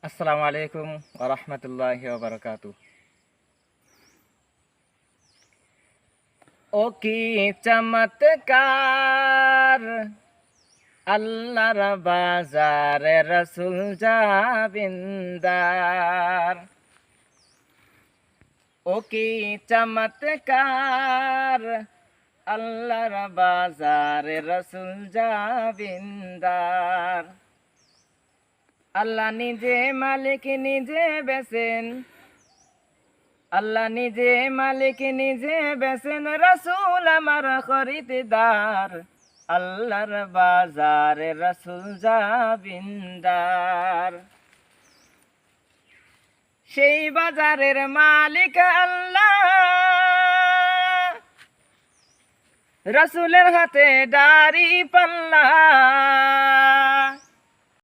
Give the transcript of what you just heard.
আসসালামু আলাইকুম ওয়া রাহমাতুল্লাহি ওয়া বারাকাতুহু। ও কি চমৎকার আল্লাহর বাজারে রসুল জাবিন্দার। ও কি চমৎকার আল্লাহর বাজারে রসুল জাবিন্দার। আল্লাহ নিজে মালিক নিজে বেছেন, আল্লাহ নিজে মালিক নিজে বেছেন, রসুল আমার খরিদদার। আল্লাহর বাজারে রসুল জাবিন্দার। সেই বাজারের মালিক আল্লাহ, রসুলের হাতে দাড়ি পাল্লা।